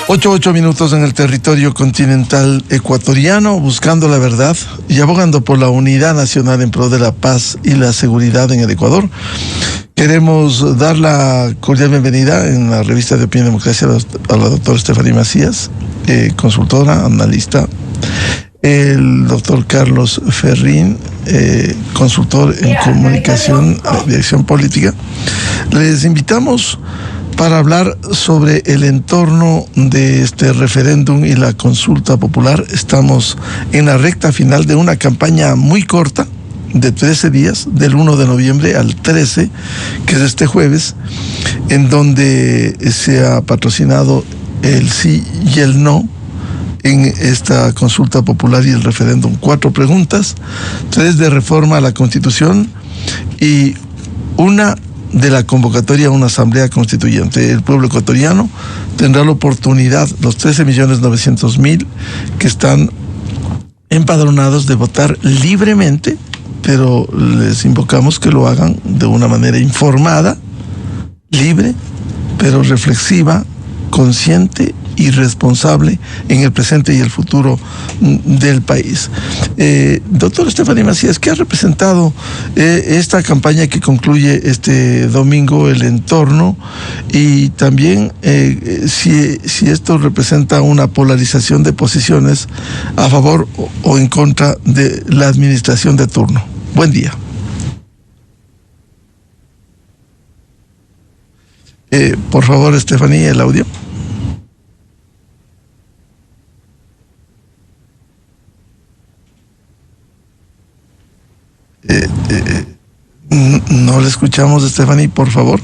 8 minutos en el territorio continental ecuatoriano, buscando la verdad y abogando por la unidad nacional en pro de la paz y la seguridad en el Ecuador. Queremos dar la cordial bienvenida en la revista de Opinión y Democracia a la doctora Stephanie Macías, consultora, analista, el doctor Carlos Ferrín, consultor en comunicación, dirección política. Les invitamos para hablar sobre el entorno de este referéndum y la consulta popular. Estamos en la recta final de una campaña muy corta, de 13 días, del 1 de noviembre al 13, que es este jueves, en donde se ha patrocinado el sí y el no en esta consulta popular y el referéndum. 4 preguntas, 3 de reforma a la Constitución y una de la convocatoria a una asamblea constituyente. El pueblo ecuatoriano tendrá la oportunidad, los 13.900.000 que están empadronados, de votar libremente, pero les invocamos que lo hagan de una manera informada, libre, pero reflexiva, consciente y responsable en el presente y el futuro del país. Doctor Stephanie Macías, ¿qué ha representado esta campaña que concluye este domingo, el entorno? Y también si esto representa una polarización de posiciones a favor o en contra de la administración de turno. Buen día. Por favor, Stephanie, el audio. No le escuchamos, Stephanie, por favor.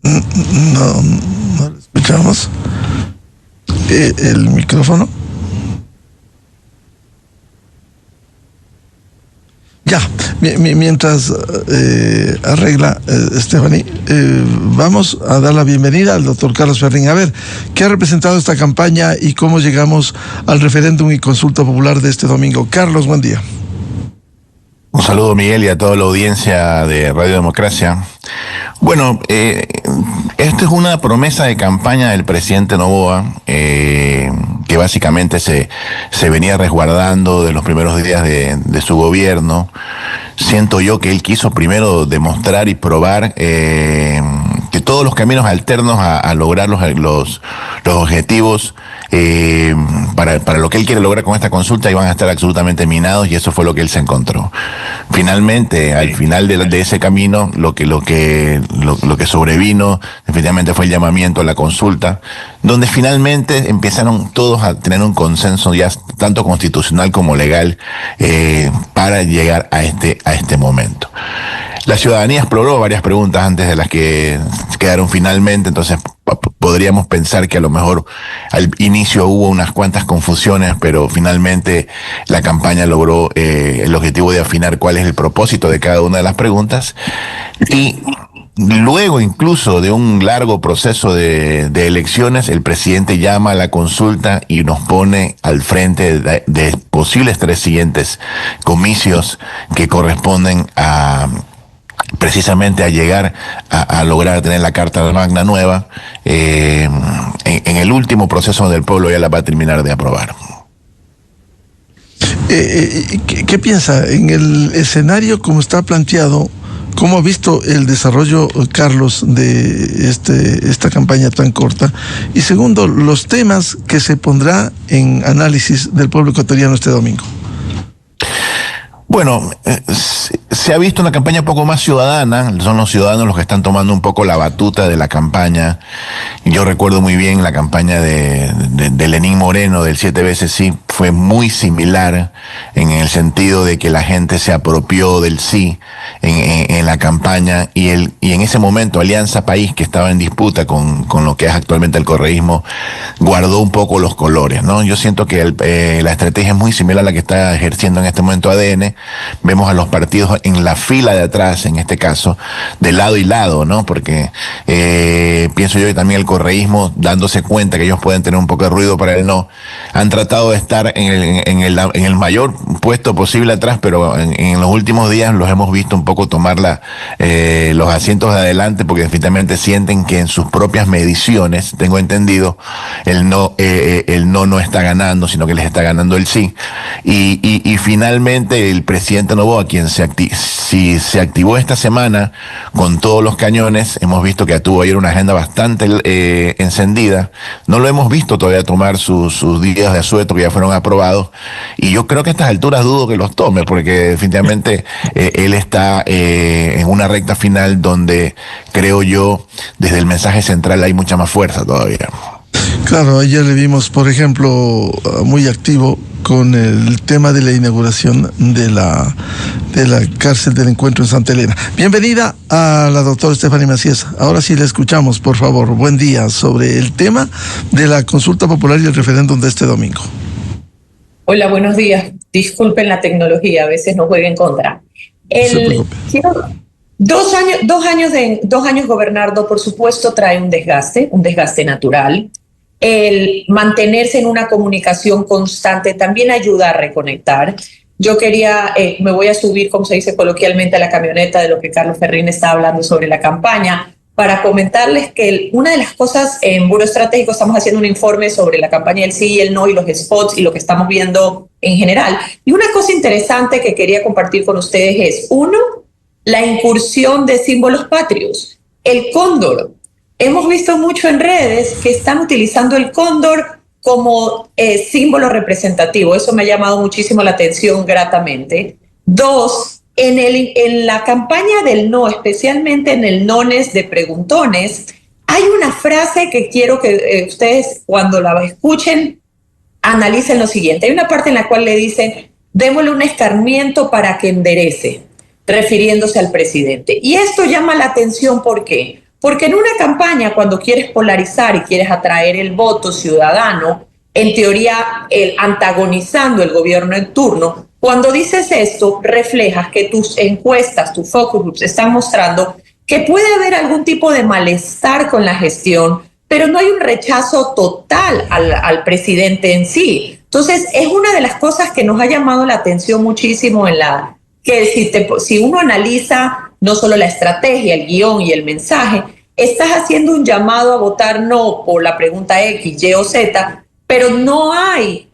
No le escuchamos. El micrófono. Ya, mientras arregla Stephanie, vamos a dar la bienvenida al doctor Carlos Ferrín. A ver, ¿qué ha representado esta campaña y cómo llegamos al referéndum y consulta popular de este domingo? Carlos, buen día. Un saludo, Miguel, y a toda la audiencia de Radio Democracia. Bueno, esto es una promesa de campaña del presidente Noboa, que básicamente se venía resguardando de los primeros días de su gobierno. Siento yo que él quiso primero demostrar y probar que todos los caminos alternos a lograr los objetivos para lo que él quiere lograr con esta consulta iban a estar absolutamente minados, y eso fue lo que él se encontró. Finalmente, al final de ese camino, lo que sobrevino definitivamente fue el llamamiento a la consulta, donde finalmente empezaron todos a tener un consenso ya tanto constitucional como legal para llegar a este momento. La ciudadanía exploró varias preguntas antes de las que quedaron finalmente, entonces podríamos pensar que a lo mejor al inicio hubo unas cuantas confusiones, pero finalmente la campaña logró el objetivo de afinar cuál es el propósito de cada una de las preguntas, y luego incluso de un largo proceso de elecciones, el presidente llama a la consulta y nos pone al frente de posibles 3 siguientes comicios que corresponden precisamente a llegar a lograr tener la Carta Magna nueva en el último proceso donde el pueblo ya la va a terminar de aprobar. ¿Qué piensa en el escenario como está planteado? ¿Cómo ha visto el desarrollo, Carlos, de esta campaña tan corta? Y segundo, los temas que se pondrá en análisis del pueblo ecuatoriano este domingo. Bueno, se ha visto una campaña un poco más ciudadana. Son los ciudadanos los que están tomando un poco la batuta de la campaña. Yo recuerdo muy bien la campaña de Lenín Moreno, del 7 veces sí, fue muy similar en el sentido de que la gente se apropió del sí en la campaña, y en ese momento Alianza País, que estaba en disputa con lo que es actualmente el correísmo, guardó un poco los colores, ¿no? Yo siento que la estrategia es muy similar a la que está ejerciendo en este momento ADN. Vemos a los partidos en la fila de atrás, en este caso, de lado y lado, ¿no? Porque pienso yo que también el correísmo, dándose cuenta que ellos pueden tener un poco de ruido para el no, han tratado de estar estar en el mayor puesto posible atrás, pero en los últimos días los hemos visto un poco tomar los asientos de adelante, porque definitivamente sienten que en sus propias mediciones, tengo entendido, el no está ganando, sino que les está ganando el sí. Y finalmente el presidente Noboa, quien se activó esta semana con todos los cañones, hemos visto que tuvo ayer una agenda bastante encendida. No lo hemos visto todavía tomar sus días de asueto, que ya fueron aprobados, y yo creo que a estas alturas dudo que los tome, porque definitivamente él está en una recta final donde, creo yo, desde el mensaje central hay mucha más fuerza todavía. Claro, ayer le vimos, por ejemplo, muy activo con el tema de la inauguración de la cárcel del encuentro en Santa Elena. Bienvenida a la doctora Stephanie Macías. Ahora sí le escuchamos, por favor. Buen día, sobre el tema de la consulta popular y el referéndum de este domingo. Hola, buenos días. Disculpen la tecnología, a veces nos juega en contra. Dos años gobernando, por supuesto, trae un desgaste natural. El mantenerse en una comunicación constante también ayuda a reconectar. Yo me voy a subir, como se dice coloquialmente, a la camioneta de lo que Carlos Ferrín está hablando sobre la campaña, para comentarles que una de las cosas en Buró Estratégico estamos haciendo un informe sobre la campaña del sí y el no y los spots y lo que estamos viendo en general. Y una cosa interesante que quería compartir con ustedes es, uno, la incursión de símbolos patrios. El cóndor. Hemos visto mucho en redes que están utilizando el cóndor como símbolo representativo. Eso me ha llamado muchísimo la atención gratamente. Dos, en la campaña del no, especialmente en el nones de preguntones, hay una frase que quiero que ustedes, cuando la escuchen, analicen lo siguiente. Hay una parte en la cual le dicen, démosle un escarmiento para que enderece, refiriéndose al presidente. Y esto llama la atención, ¿por qué? Porque en una campaña, cuando quieres polarizar y quieres atraer el voto ciudadano, en teoría antagonizando el gobierno en turno, cuando dices esto, reflejas que tus encuestas, tus focus groups están mostrando que puede haber algún tipo de malestar con la gestión, pero no hay un rechazo total al presidente en sí. Entonces, es una de las cosas que nos ha llamado la atención muchísimo que si uno analiza no solo la estrategia, el guión y el mensaje, estás haciendo un llamado a votar no por la pregunta X, Y o Z, pero no hay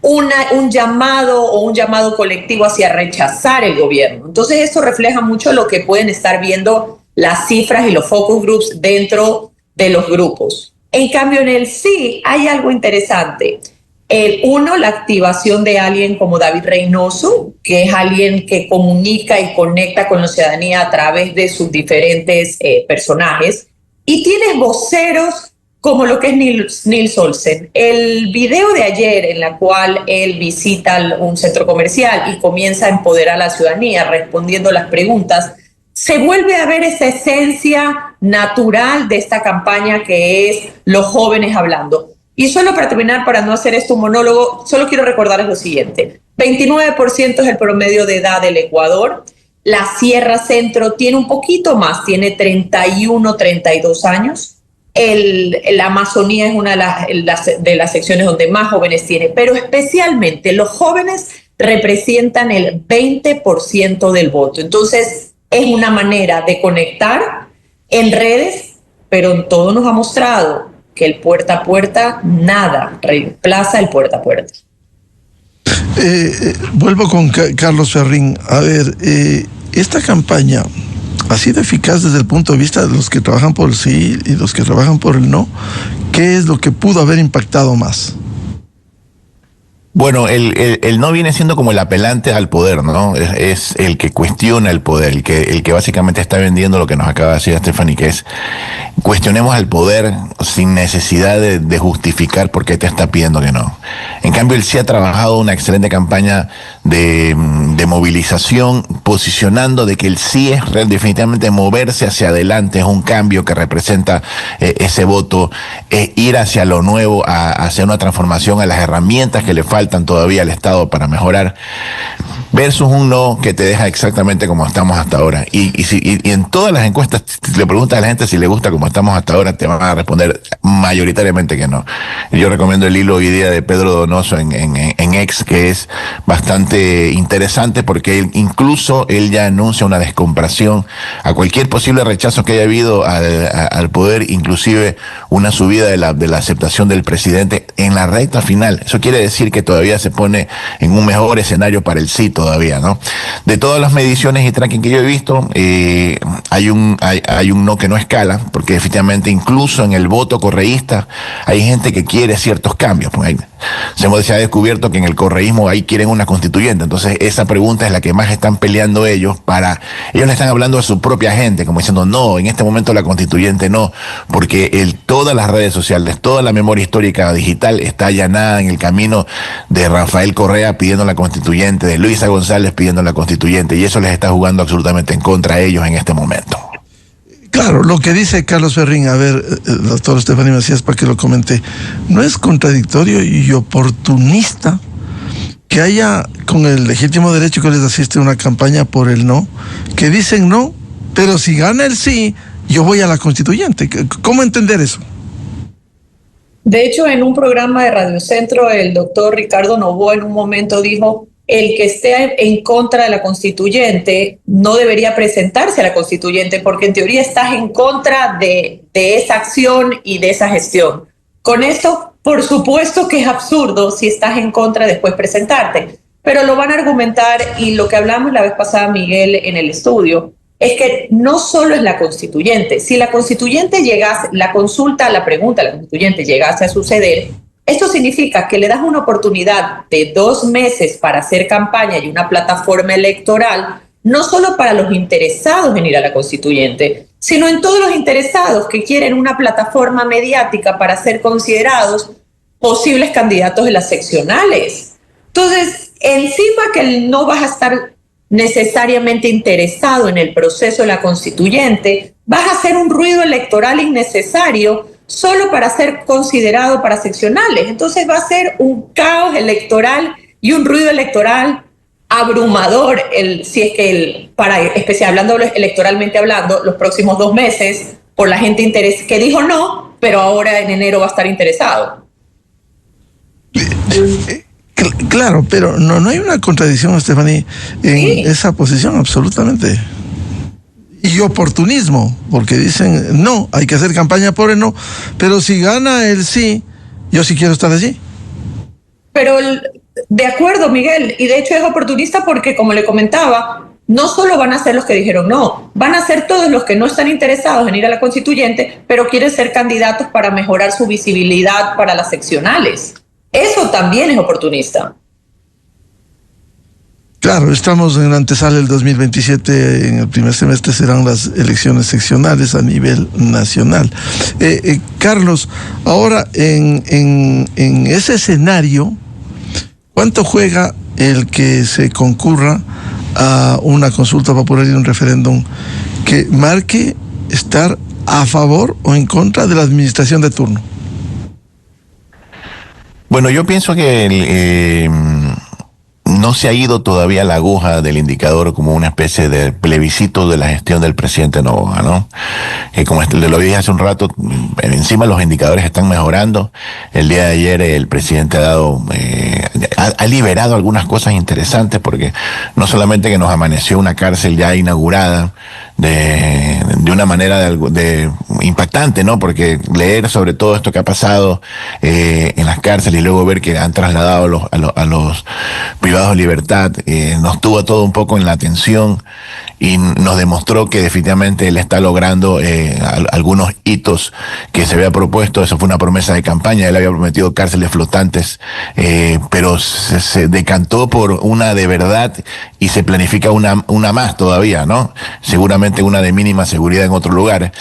un llamado colectivo hacia rechazar el gobierno. Entonces esto refleja mucho lo que pueden estar viendo las cifras y los focus groups dentro de los grupos. En cambio, en el sí hay algo interesante. Uno, la activación de alguien como David Reynoso, que es alguien que comunica y conecta con la ciudadanía a través de sus diferentes personajes. Y tienes voceros como lo que es Nils Olsen. El video de ayer en la cual él visita un centro comercial y comienza a empoderar a la ciudadanía respondiendo las preguntas, se vuelve a ver esa esencia natural de esta campaña que es los jóvenes hablando. Y solo para terminar, para no hacer esto un monólogo, solo quiero recordarles lo siguiente. 29% es el promedio de edad del Ecuador. La Sierra Centro tiene un poquito más, tiene 31, 32 años. La Amazonía es una de las secciones donde más jóvenes tiene, pero especialmente los jóvenes representan el 20% del voto. Entonces, es una manera de conectar en redes, pero en todo nos ha mostrado que el puerta a puerta nada reemplaza el puerta a puerta. Vuelvo con Carlos Ferrín. A ver, esta campaña ha sido eficaz desde el punto de vista de los que trabajan por el sí y los que trabajan por el no. ¿Qué es lo que pudo haber impactado más? Bueno, el no viene siendo como el apelante al poder, ¿no? Es el que cuestiona el poder, el que básicamente está vendiendo lo que nos acaba de decir Stephanie, que es cuestionemos al poder sin necesidad de justificar por qué te está pidiendo que no. En cambio, él sí ha trabajado una excelente campaña de movilización, posicionando de que el sí es definitivamente moverse hacia adelante, es un cambio que representa ese voto, ir hacia lo nuevo, hacia una transformación, a las herramientas que le faltan todavía al Estado para mejorar, versus un no que te deja exactamente como estamos hasta ahora. Y en todas las encuestas, si le preguntas a la gente si le gusta como estamos hasta ahora, te van a responder mayoritariamente que no. Yo recomiendo el hilo hoy día de Pedro Donoso en X, que es bastante interesante porque él ya anuncia una descompresión a cualquier posible rechazo que haya habido al poder, inclusive una subida de la aceptación del presidente en la recta final. Eso quiere decir que todavía se pone en un mejor escenario para el sí todavía, ¿no? De todas las mediciones y tracking que yo he visto, hay un no que no escala, porque efectivamente incluso en el voto correísta hay gente que quiere ciertos cambios. Pues se ha descubierto que en el correísmo ahí quieren una constituyente. Entonces esa pregunta es la que más están peleando ellos. Ellos le están hablando a su propia gente, como diciendo, no, en este momento la constituyente no, porque todas las redes sociales, toda la memoria histórica digital está allanada en el camino de Rafael Correa pidiendo la constituyente, de Luisa González pidiendo la constituyente, y eso les está jugando absolutamente en contra a ellos en este momento. Claro, lo que dice Carlos Ferrín, a ver, doctor Estefanía Macías, para que lo comente, ¿no es contradictorio y oportunista que haya, con el legítimo derecho que les asiste, una campaña por el no, que dicen no, pero si gana el sí, yo voy a la constituyente? ¿Cómo entender eso? De hecho, en un programa de Radio Centro, el doctor Ricardo Novoa en un momento dijo: el que esté en contra de la constituyente no debería presentarse a la constituyente, porque en teoría estás en contra de esa acción y de esa gestión. Con esto, por supuesto que es absurdo si estás en contra después presentarte, pero lo van a argumentar, y lo que hablamos la vez pasada, Miguel, en el estudio, es que no solo es la constituyente. Si la constituyente llegase, la consulta, la pregunta a la constituyente llegase a suceder, esto significa que le das una oportunidad de 2 meses para hacer campaña y una plataforma electoral, no solo para los interesados en ir a la constituyente, sino en todos los interesados que quieren una plataforma mediática para ser considerados posibles candidatos de las seccionales. Entonces, encima que no vas a estar necesariamente interesado en el proceso de la constituyente, vas a hacer un ruido electoral innecesario solo para ser considerado para seccionales. Entonces va a ser un caos electoral y un ruido electoral abrumador, hablando electoralmente hablando, los próximos 2 meses, por la gente que dijo no, pero ahora en enero va a estar interesado. Claro, pero no hay una contradicción, Estefanía, en esa posición, absolutamente. Y oportunismo, porque dicen, no, hay que hacer campaña por el no, pero si gana el sí, yo sí quiero estar allí. Pero de acuerdo, Miguel, y de hecho es oportunista porque, como le comentaba, no solo van a ser los que dijeron no, van a ser todos los que no están interesados en ir a la constituyente, pero quieren ser candidatos para mejorar su visibilidad para las seccionales. Eso también es oportunista. Claro, estamos en la antesala del 2027, en el primer semestre serán las elecciones seccionales a nivel nacional. Carlos, ahora en ese escenario, ¿cuánto juega el que se concurra a una consulta popular y un referéndum que marque estar a favor o en contra de la administración de turno? Bueno, yo pienso que no se ha ido todavía la aguja del indicador como una especie de plebiscito de la gestión del presidente Noboa, ¿no? Como lo dije hace un rato, encima los indicadores están mejorando. El día de ayer el presidente ha liberado algunas cosas interesantes, porque no solamente que nos amaneció una cárcel ya inaugurada de una manera impactante, ¿no? Porque leer sobre todo esto que ha pasado en las cárceles y luego ver que han trasladado a los privados de libertad, nos tuvo todo un poco en la atención y nos demostró que definitivamente él está logrando algunos hitos que se había propuesto. Eso fue una promesa de campaña, él había prometido cárceles flotantes, pero se decantó por una de verdad y se planifica una más todavía, ¿no? Seguramente una de mínima seguridad en otro lugar.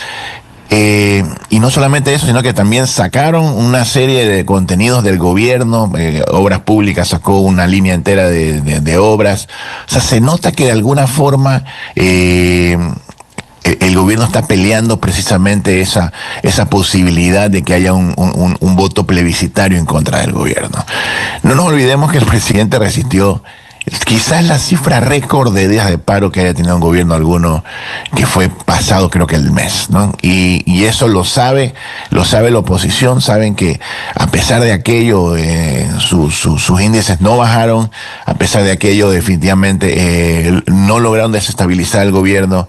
Y no solamente eso, sino que también sacaron una serie de contenidos del gobierno. Obras Públicas sacó una línea entera de obras. O sea, se nota que de alguna forma el gobierno está peleando precisamente esa posibilidad de que haya un voto plebiscitario en contra del gobierno. No nos olvidemos que el presidente resistió quizás la cifra récord de días de paro que haya tenido un gobierno alguno, que fue pasado creo que el mes, ¿no? Y eso lo sabe la oposición, saben que a pesar de aquello sus índices no bajaron, a pesar de aquello definitivamente no lograron desestabilizar el gobierno,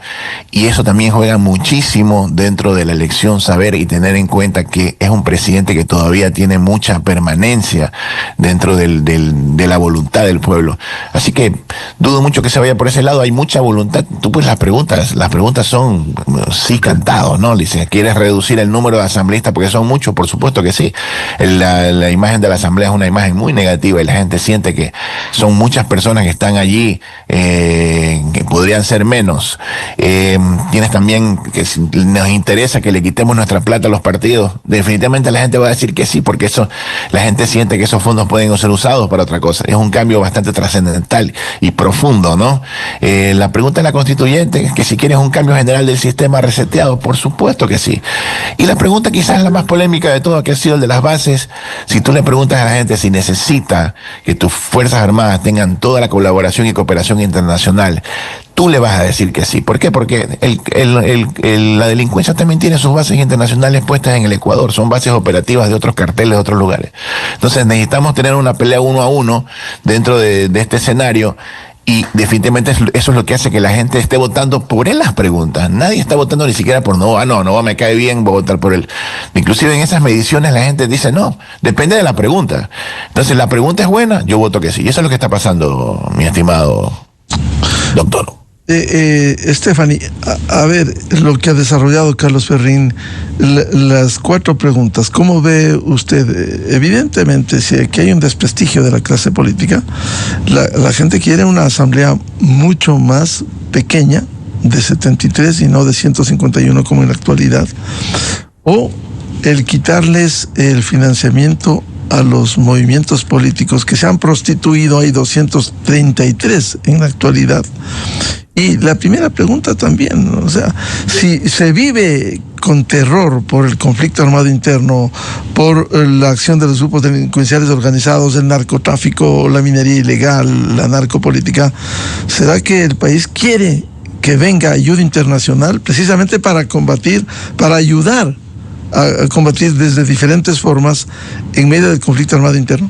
y eso también juega muchísimo dentro de la elección, saber y tener en cuenta que es un presidente que todavía tiene mucha permanencia dentro de la voluntad del pueblo. Así que dudo mucho que se vaya por ese lado. Hay mucha voluntad. Tú pues las preguntas son sí cantados, ¿no? Dice, ¿quieres reducir el número de asambleístas porque son muchos? Por supuesto que sí. La imagen de la asamblea es una imagen muy negativa y la gente siente que son muchas personas que están allí, que podrían ser menos. Tienes también que si nos interesa que le quitemos nuestra plata a los partidos, definitivamente la gente va a decir que sí, porque eso, la gente siente que esos fondos pueden ser usados para otra cosa. Es un cambio bastante trascendental y profundo, ¿no? La pregunta de la constituyente, que si quieres un cambio general del sistema reseteado, por supuesto que sí. Y la pregunta quizás la más polémica de todo, que ha sido el de las bases. Si tú le preguntas a la gente si necesita que tus Fuerzas Armadas tengan toda la colaboración y cooperación internacional, tú le vas a decir que sí. ¿Por qué? Porque la delincuencia también tiene sus bases internacionales puestas en el Ecuador. Son bases operativas de otros carteles de otros lugares. Entonces necesitamos tener una pelea 1 a 1 dentro de este escenario. Y definitivamente eso es lo que hace que la gente esté votando por él las preguntas. Nadie está votando ni siquiera por Nova me cae bien, voy a votar por él. Inclusive en esas mediciones la gente dice no, depende de la pregunta. Entonces la pregunta es buena, yo voto que sí. Y eso es lo que está pasando, mi estimado doctor. Stephanie, a ver lo que ha desarrollado Carlos Ferrín, las 4 preguntas. ¿Cómo ve usted? Evidentemente, si aquí hay un desprestigio de la clase política, la gente quiere una asamblea mucho más pequeña, de 73 y no de 151 como en la actualidad, o el quitarles el financiamiento a los movimientos políticos que se han prostituido. Hay 233 en la actualidad. Y la primera pregunta también, o sea, si se vive con terror por el conflicto armado interno, por la acción de los grupos delincuenciales organizados, el narcotráfico, la minería ilegal, la narcopolítica, ¿será que el país quiere que venga ayuda internacional precisamente para combatir, para ayudar a combatir desde diferentes formas en medio del conflicto armado interno?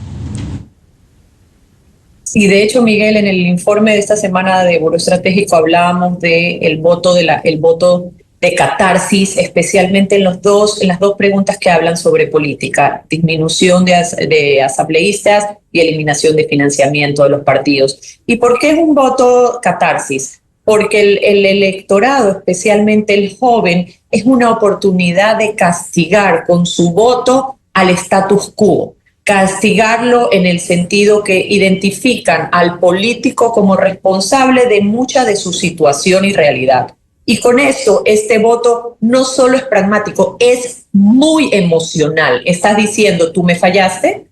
Sí, de hecho, Miguel, en el informe de esta semana de Buró Estratégico hablábamos del voto el voto de catarsis, especialmente en las dos preguntas que hablan sobre política: disminución de asambleístas y eliminación de financiamiento de los partidos. ¿Y por qué es un voto catarsis? Porque el electorado, especialmente el joven, es una oportunidad de castigar con su voto al status quo. Castigarlo en el sentido que identifican al político como responsable de mucha de su situación y realidad. Y con esto, este voto no solo es pragmático, es muy emocional. Estás diciendo, tú me fallaste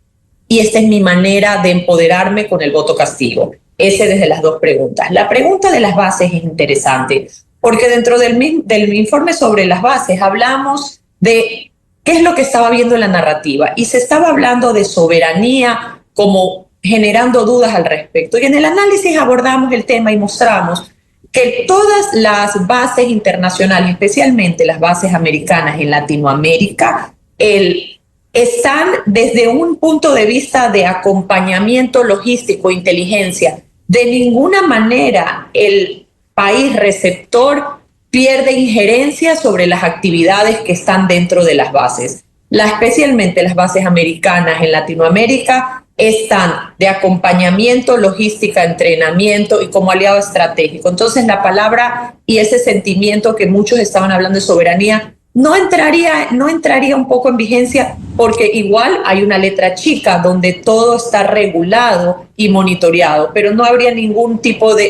y esta es mi manera de empoderarme con el voto castigo. Ese desde las 2 preguntas. La pregunta de las bases es interesante, porque dentro del informe sobre las bases hablamos de qué es lo que estaba viendo en la narrativa, y se estaba hablando de soberanía como generando dudas al respecto. Y en el análisis abordamos el tema y mostramos que todas las bases internacionales, especialmente las bases americanas en Latinoamérica, están desde un punto de vista de acompañamiento logístico, inteligencia. De ninguna manera el país receptor pierde injerencia sobre las actividades que están dentro de las bases. Especialmente las bases americanas en Latinoamérica están de acompañamiento, logística, entrenamiento y como aliado estratégico. Entonces la palabra y ese sentimiento que muchos estaban hablando de soberanía no entraría un poco en vigencia, porque igual hay una letra chica donde todo está regulado y monitoreado, pero no habría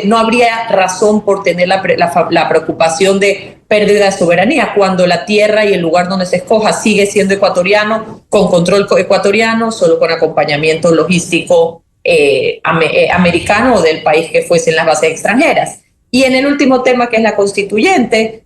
no habría razón por tener la preocupación de pérdida de soberanía cuando la tierra y el lugar donde se escoja sigue siendo ecuatoriano, con control ecuatoriano, solo con acompañamiento logístico americano o del país que fuesen las bases extranjeras. Y en el último tema, que es la constituyente,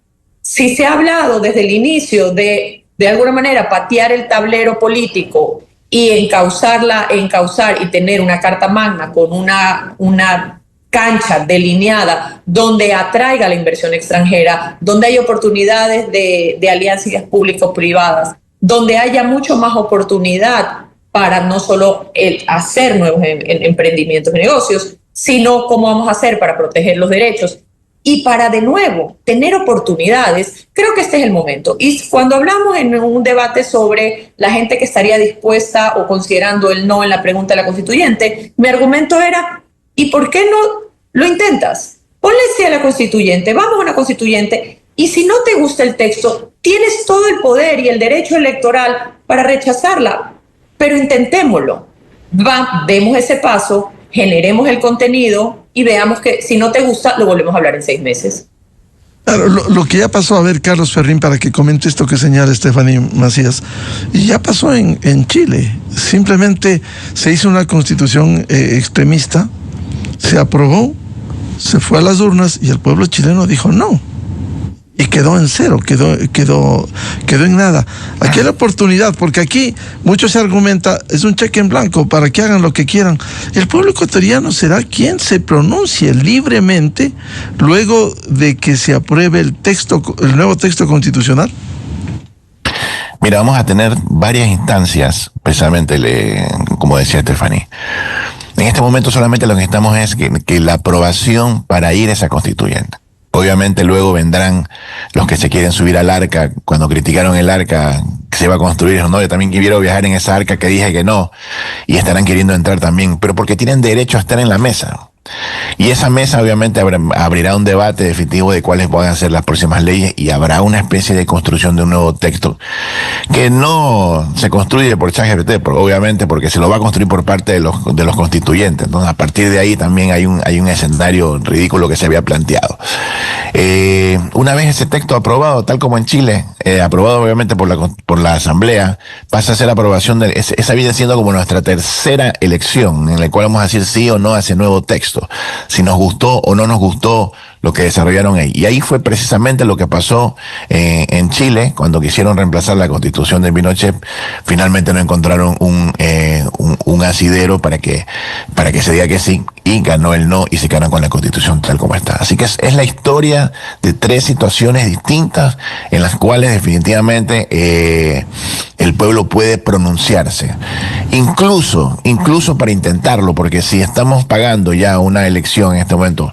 si se ha hablado desde el inicio de alguna manera patear el tablero político y encauzar y tener una carta magna con una cancha delineada donde atraiga la inversión extranjera, donde hay oportunidades de alianzas público-privadas, donde haya mucho más oportunidad para no solo hacer nuevos emprendimientos y negocios, sino cómo vamos a hacer para proteger los derechos y para, de nuevo, tener oportunidades. Creo que este es el momento. Y cuando hablamos en un debate sobre la gente que estaría dispuesta o considerando el no en la pregunta de la constituyente, mi argumento era, ¿y por qué no lo intentas? Ponle sí a la constituyente, vamos a una constituyente, y si no te gusta el texto, tienes todo el poder y el derecho electoral para rechazarla, pero intentémoslo. Demos ese paso, generemos el contenido y veamos que si no te gusta, lo volvemos a hablar en 6 meses. Claro, lo que ya pasó, a ver, Carlos Ferrín, para que comente esto que señala Stephanie Macías, y ya pasó en Chile. Simplemente se hizo una constitución extremista, se aprobó, se fue a las urnas y el pueblo chileno dijo no. Y quedó en cero, quedó en nada. Aquí hay la oportunidad, porque aquí mucho se argumenta, es un cheque en blanco para que hagan lo que quieran. El pueblo ecuatoriano será quien se pronuncie libremente luego de que se apruebe el nuevo texto constitucional. Mira, vamos a tener varias instancias, precisamente, como decía Stephanie. En este momento solamente lo que necesitamos es que la aprobación para ir a esa constituyente. Obviamente luego vendrán los que se quieren subir al arca, cuando criticaron el arca que se iba a construir, no, yo también quiero viajar en esa arca que dije que no, y estarán queriendo entrar también, pero porque tienen derecho a estar en la mesa. Y esa mesa obviamente abrirá un debate definitivo de cuáles van a ser las próximas leyes y habrá una especie de construcción de un nuevo texto que no se construye por ChatGPT, obviamente porque se lo va a construir por parte de los constituyentes. Entonces a partir de ahí también hay un escenario ridículo que se había planteado. Una vez ese texto aprobado, tal como en Chile, aprobado obviamente por la Asamblea, pasa a ser aprobación esa viene siendo como nuestra tercera elección en la cual vamos a decir sí o no a ese nuevo texto, si nos gustó o no nos gustó lo que desarrollaron ahí. Y ahí fue precisamente lo que pasó en Chile, cuando quisieron reemplazar la constitución de Pinochet, finalmente no encontraron un asidero para que se diga que sí, y ganó el no y se quedaron con la constitución tal como está. Así que es la historia de 3 situaciones distintas en las cuales definitivamente el pueblo puede pronunciarse. Incluso para intentarlo, porque si estamos pagando ya una elección en este momento,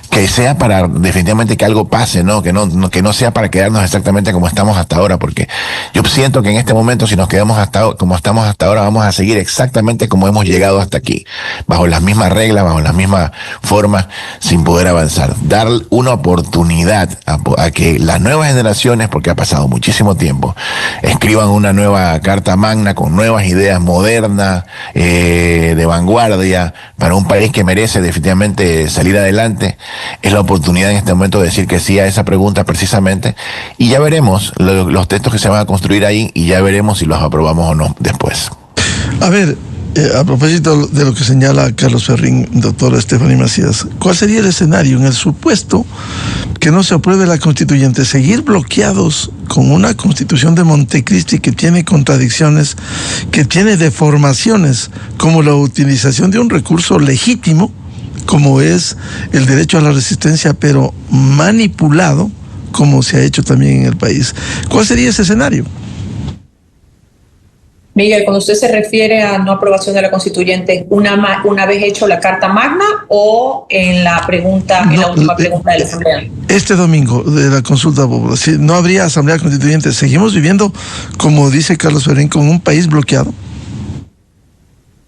que sea para definitivamente que algo pase, ¿no? Que no sea para quedarnos exactamente como estamos hasta ahora, porque yo siento que en este momento, si nos quedamos como estamos hasta ahora, vamos a seguir exactamente como hemos llegado hasta aquí, bajo las mismas reglas, bajo las mismas formas, sin poder avanzar. Dar una oportunidad a que las nuevas generaciones, porque ha pasado muchísimo tiempo, escriban una nueva carta magna con nuevas ideas modernas, de vanguardia, para un país que merece definitivamente salir adelante. Es la oportunidad en este momento de decir que sí a esa pregunta precisamente, y ya veremos los textos que se van a construir ahí, y ya veremos si los aprobamos o no después. A ver, a propósito de lo que señala Carlos Ferrín, doctora Stephanie Macías, ¿cuál sería el escenario en el supuesto que no se apruebe la constituyente? ¿Seguir bloqueados con una constitución de Montecristi que tiene contradicciones, que tiene deformaciones, como la utilización de un recurso legítimo, como es el derecho a la resistencia, pero manipulado, como se ha hecho también en el país? ¿Cuál sería ese escenario? Miguel, cuando usted se refiere a no aprobación de la constituyente, una vez hecho la Carta Magna o en la última pregunta de la Asamblea. Este domingo de la consulta popular, si no habría Asamblea Constituyente, ¿seguimos viviendo, como dice Carlos Ferrín, con un país bloqueado?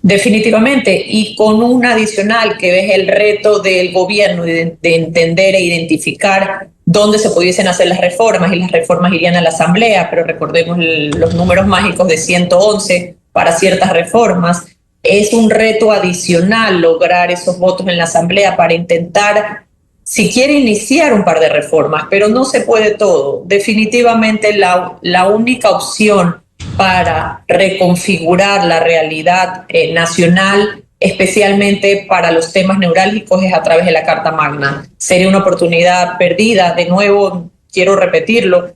Definitivamente, y con un adicional que es el reto del gobierno de entender e identificar dónde se pudiesen hacer las reformas, y las reformas irían a la Asamblea, pero recordemos los números mágicos de 111 para ciertas reformas. Es un reto adicional lograr esos votos en la Asamblea para intentar, si quiere, iniciar un par de reformas, pero no se puede todo. Definitivamente la única opción para reconfigurar la realidad nacional, especialmente para los temas neurálgicos, es a través de la Carta Magna. Sería una oportunidad perdida. De nuevo, quiero repetirlo,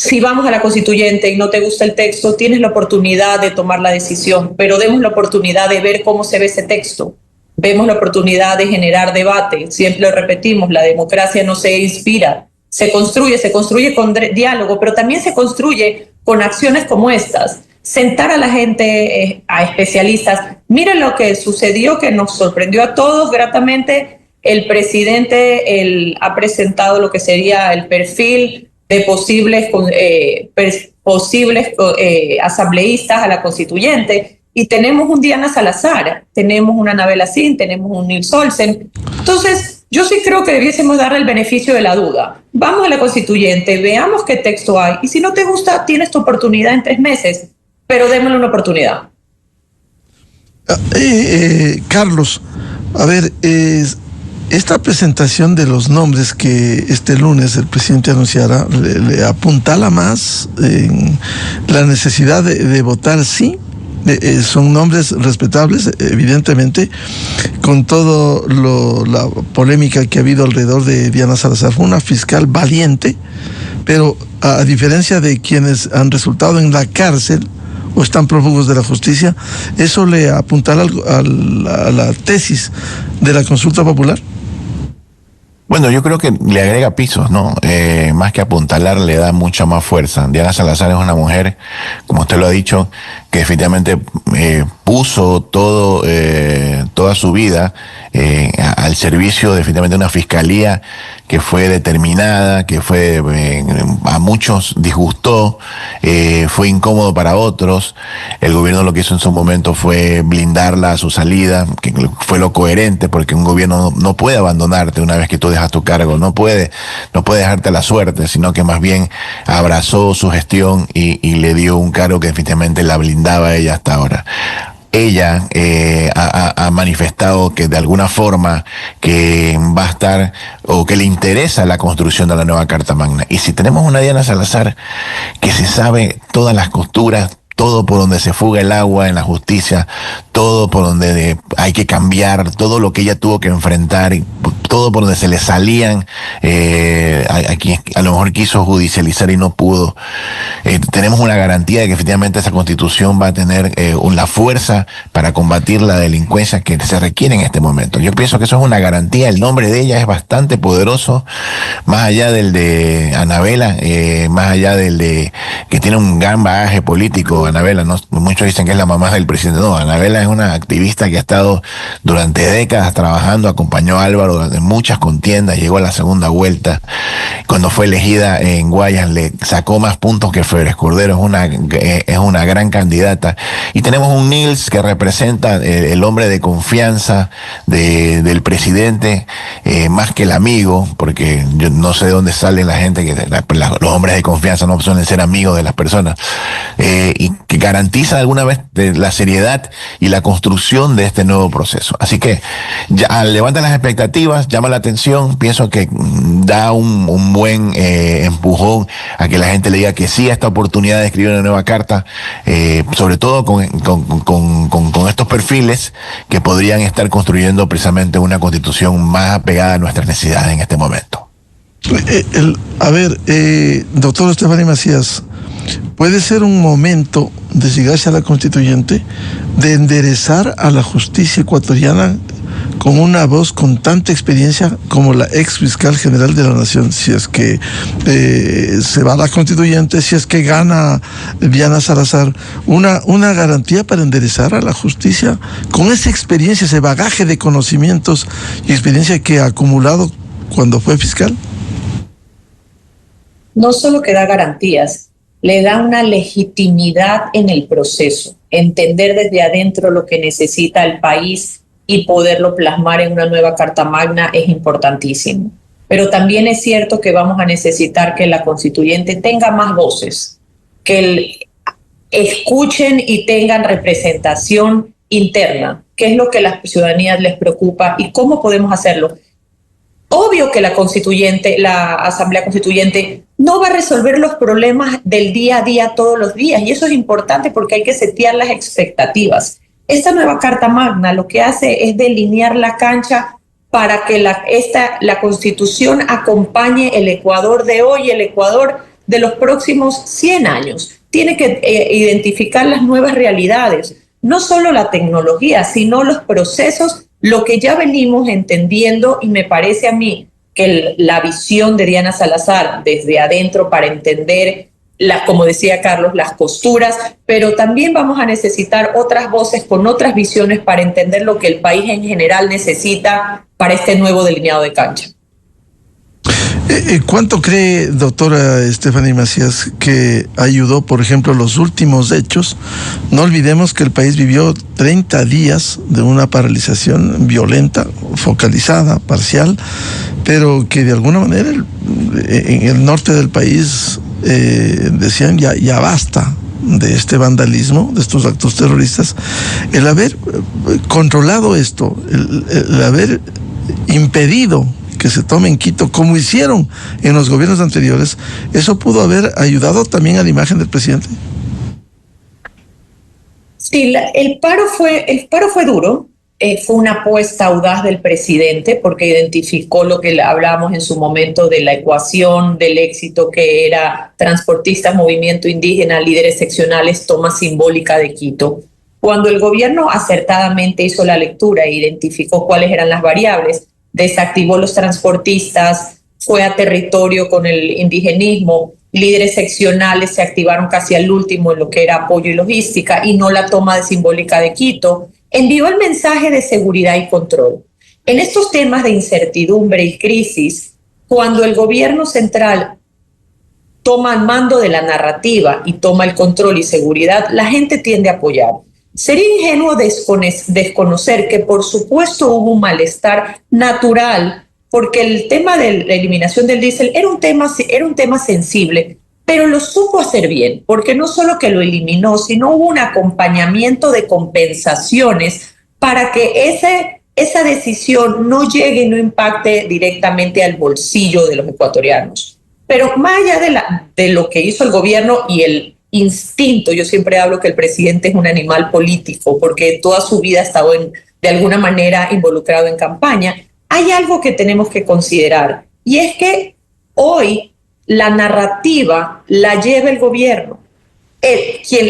Si vamos a la constituyente y no te gusta el texto, tienes la oportunidad de tomar la decisión, pero demos la oportunidad de ver cómo se ve ese texto. Vemos la oportunidad de generar debate. Siempre lo repetimos, la democracia no se inspira, se construye con diálogo, pero también se construye con acciones como estas. Sentar a la gente, a especialistas. Miren lo que sucedió, que nos sorprendió a todos gratamente. El presidente ha presentado lo que sería el perfil de posibles asambleístas a la constituyente. Y tenemos un Diana Salazar, tenemos una Anabel Asín, tenemos un Nils Olsen. Entonces, yo sí creo que debiésemos darle el beneficio de la duda. Vamos a la constituyente, veamos qué texto hay. Y si no te gusta, tienes tu oportunidad en 3 meses, pero démosle una oportunidad. Carlos, a ver, esta presentación de los nombres que este lunes el presidente anunciará, le apuntala más en la necesidad de votar sí. Son nombres respetables, evidentemente, con todo la polémica que ha habido alrededor de Diana Salazar. Fue una fiscal valiente, pero a diferencia de quienes han resultado en la cárcel o están prófugos de la justicia, ¿eso le apuntala a la tesis de la consulta popular? Bueno, yo creo que le agrega pisos, ¿no? Más que apuntalar, le da mucha más fuerza. Diana Salazar es una mujer, como usted lo ha dicho, que definitivamente puso toda su vida al servicio definitivamente de una fiscalía que fue determinada, que fue a muchos disgustó, fue incómodo para otros. El gobierno lo que hizo en su momento fue blindarla a su salida, que fue lo coherente, porque un gobierno no puede abandonarte una vez que tú dejas tu cargo, no puede dejarte a la suerte, sino que más bien abrazó su gestión y le dio un cargo que definitivamente la blindaba a ella hasta ahora. Ella ha manifestado que de alguna forma que va a estar o que le interesa la construcción de la nueva Carta Magna. Y si tenemos una Diana Salazar que se sabe todas las costuras, todo por donde se fuga el agua en la justicia, todo por donde hay que cambiar, todo lo que ella tuvo que enfrentar, y todo por donde se le salían a quien a lo mejor quiso judicializar y no pudo. Tenemos una garantía de que efectivamente esa constitución va a tener la fuerza para combatir la delincuencia que se requiere en este momento. Yo pienso que eso es una garantía. El nombre de ella es bastante poderoso, más allá del de Anabela, más allá del de que tiene un gran bagaje político. Anabela, ¿no? Muchos dicen que es la mamá del presidente. No, Anabela es una activista que ha estado durante décadas trabajando, acompañó a Álvaro durante muchas contiendas, llegó a la segunda vuelta. Cuando fue elegida en Guayas le sacó más puntos que Febres Cordero, es una gran candidata. Y tenemos un Nils que representa el hombre de confianza del presidente, más que el amigo, porque yo no sé de dónde sale la gente que los hombres de confianza no suelen ser amigos de las personas, y que garantiza de alguna vez la seriedad y la construcción de este nuevo proceso. Así que ya levanta las expectativas, llama la atención, pienso que da un buen empujón a que la gente le diga que sí a esta oportunidad de escribir una nueva carta, sobre todo con estos perfiles que podrían estar construyendo precisamente una constitución más apegada a nuestras necesidades en este momento. Doctor Estefanía Macías, ¿puede ser un momento de llegarse a la constituyente, de enderezar a la justicia ecuatoriana con una voz con tanta experiencia como la ex fiscal general de la Nación? Si es que se va a la constituyente, si es que gana Diana Salazar, una garantía para enderezar a la justicia con esa experiencia, ese bagaje de conocimientos y experiencia que ha acumulado cuando fue fiscal. No solo que da garantías, le da una legitimidad en el proceso, entender desde adentro lo que necesita el país y poderlo plasmar en una nueva Carta Magna es importantísimo. Pero también es cierto que vamos a necesitar que la constituyente tenga más voces, que escuchen y tengan representación interna, qué es lo que a la ciudadanía les preocupa y cómo podemos hacerlo. Obvio que la Asamblea Constituyente no va a resolver los problemas del día a día todos los días, y eso es importante porque hay que setear las expectativas. Esta nueva Carta Magna lo que hace es delinear la cancha para que la Constitución acompañe el Ecuador de hoy, el Ecuador de los próximos 100 años. Tiene que identificar las nuevas realidades, no solo la tecnología, sino los procesos, lo que ya venimos entendiendo, y me parece a mí que la visión de Diana Salazar desde adentro para entender, como decía Carlos, las costuras, pero también vamos a necesitar otras voces con otras visiones para entender lo que el país en general necesita para este nuevo delineado de cancha. ¿Cuánto cree, doctora Stephanie Macías, que ayudó, por ejemplo, los últimos hechos? No olvidemos que el país vivió 30 días de una paralización violenta, focalizada, parcial, pero que de alguna manera en el norte del país decían ya basta de este vandalismo, de estos actos terroristas. El haber controlado esto, el haber impedido que se tome en Quito, como hicieron en los gobiernos anteriores, ¿eso pudo haber ayudado también a la imagen del presidente? Sí, el paro fue duro, fue una apuesta audaz del presidente porque identificó lo que hablábamos en su momento de la ecuación del éxito, que era transportistas, movimiento indígena, líderes seccionales, toma simbólica de Quito. Cuando el gobierno acertadamente hizo la lectura e identificó cuáles eran las variables, desactivó los transportistas, fue a territorio con el indigenismo, líderes seccionales se activaron casi al último en lo que era apoyo y logística, y no la toma de simbólica de Quito, envió el mensaje de seguridad y control. En estos temas de incertidumbre y crisis, cuando el gobierno central toma el mando de la narrativa y toma el control y seguridad, la gente tiende a apoyar. Sería ingenuo desconocer que por supuesto hubo un malestar natural, porque el tema de la eliminación del diésel era un tema sensible, pero lo supo hacer bien, porque no solo que lo eliminó, sino hubo un acompañamiento de compensaciones para que esa decisión no llegue y no impacte directamente al bolsillo de los ecuatorianos. Pero más allá de lo que hizo el gobierno y el instinto, yo siempre hablo que el presidente es un animal político porque toda su vida ha estado de alguna manera involucrado en campaña. Hay algo que tenemos que considerar, y es que hoy la narrativa la lleva el gobierno.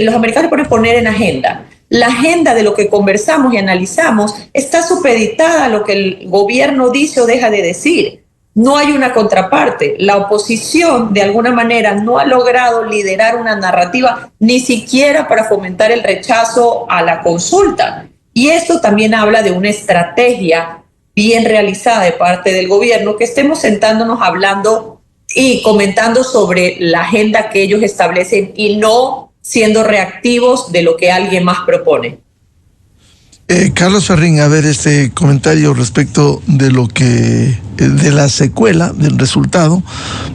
Los americanos pueden poner en agenda. La agenda de lo que conversamos y analizamos está supeditada a lo que el gobierno dice o deja de decir. No hay una contraparte. La oposición, de alguna manera, no ha logrado liderar una narrativa ni siquiera para fomentar el rechazo a la consulta. Y esto también habla de una estrategia bien realizada de parte del gobierno, que estemos sentándonos hablando y comentando sobre la agenda que ellos establecen y no siendo reactivos de lo que alguien más propone. Carlos Ferrín, a ver, este comentario respecto de lo que, de la secuela, del resultado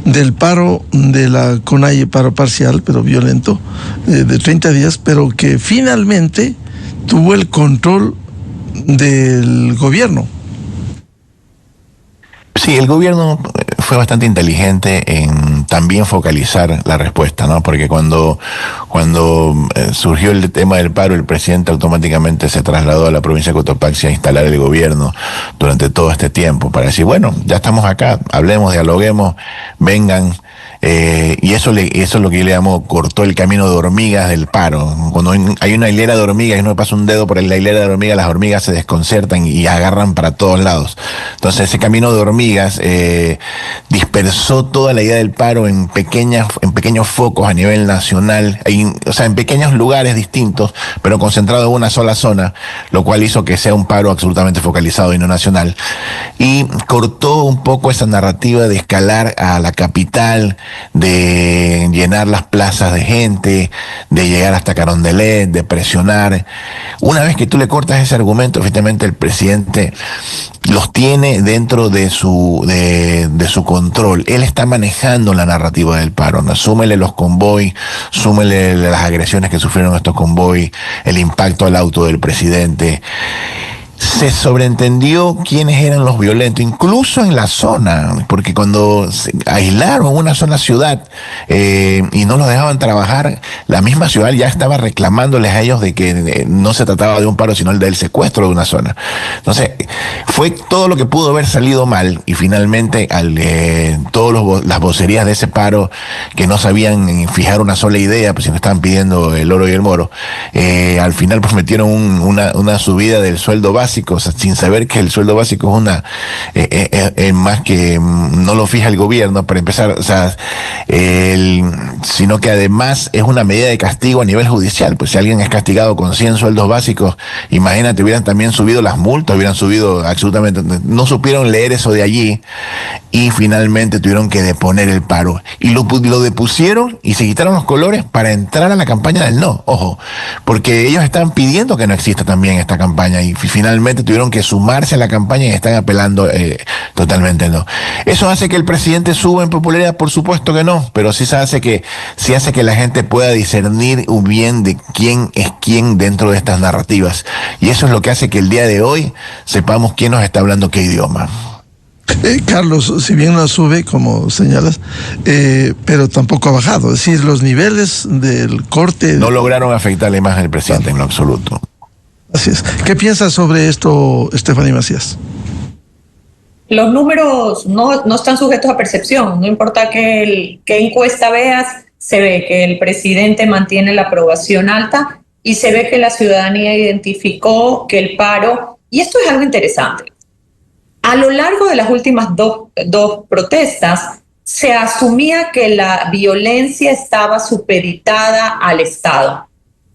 del paro de la CONAIE, paro parcial, pero violento, de 30 días, pero que finalmente tuvo el control del gobierno. Sí, el gobierno fue bastante inteligente en también focalizar la respuesta, ¿no? Porque cuando surgió el tema del paro, el presidente automáticamente se trasladó a la provincia de Cotopaxi a instalar el gobierno durante todo este tiempo para decir, bueno, ya estamos acá, hablemos, dialoguemos, vengan. Y eso es lo que yo le llamo cortó el camino de hormigas del paro. Cuando hay una hilera de hormigas y uno pasa un dedo por la hilera de hormigas, las hormigas se desconcertan y agarran para todos lados. Entonces ese camino de hormigas dispersó toda la idea del paro en pequeños focos a nivel nacional, o sea, en pequeños lugares distintos, pero concentrado en una sola zona, lo cual hizo que sea un paro absolutamente focalizado y no nacional. Y cortó un poco esa narrativa de escalar a la capital, de llenar las plazas de gente, de llegar hasta Carondelet, de presionar. Una vez que tú le cortas ese argumento, efectivamente el presidente los tiene dentro de su control. Él está manejando la narrativa del paro, ¿no? Súmele los convoys, súmele las agresiones que sufrieron estos convoys, el impacto al auto del presidente. se sobreentendió quiénes eran los violentos, incluso en la zona, porque cuando se aislaron una sola ciudad y no los dejaban trabajar, la misma ciudad ya estaba reclamándoles a ellos de que no se trataba de un paro, sino del secuestro de una zona. Entonces, fue todo lo que pudo haber salido mal, y finalmente todas las vocerías de ese paro, que no sabían fijar una sola idea, pues si no estaban pidiendo el oro y el moro, al final prometieron una subida del sueldo básico, o sea, sin saber que el sueldo básico es más que no lo fija el gobierno, para empezar, o sea, sino que además es una medida de castigo a nivel judicial. Pues si alguien es castigado con 100 sueldos básicos, imagínate, hubieran también subido las multas, hubieran subido absolutamente, no supieron leer eso de allí, y finalmente tuvieron que deponer el paro, y lo depusieron y se quitaron los colores para entrar a la campaña del no, ojo, porque ellos están pidiendo que no exista también esta campaña, y finalmente tuvieron que sumarse a la campaña y están apelando totalmente no. ¿Eso hace que el presidente suba en popularidad? Por supuesto que no, pero sí hace que la gente pueda discernir bien de quién es quién dentro de estas narrativas, y eso es lo que hace que el día de hoy sepamos quién nos está hablando qué idioma. Carlos, si bien no sube, como señalas, pero tampoco ha bajado. Es decir, los niveles del corte... No lograron afectar la imagen del presidente en lo absoluto. Así es. ¿Qué piensas sobre esto, Stephanie Macías? Los números no están sujetos a percepción. No importa qué encuesta veas, se ve que el presidente mantiene la aprobación alta y se ve que la ciudadanía identificó que el paro... Y esto es algo interesante. A lo largo de las últimas dos protestas, se asumía que la violencia estaba supeditada al Estado.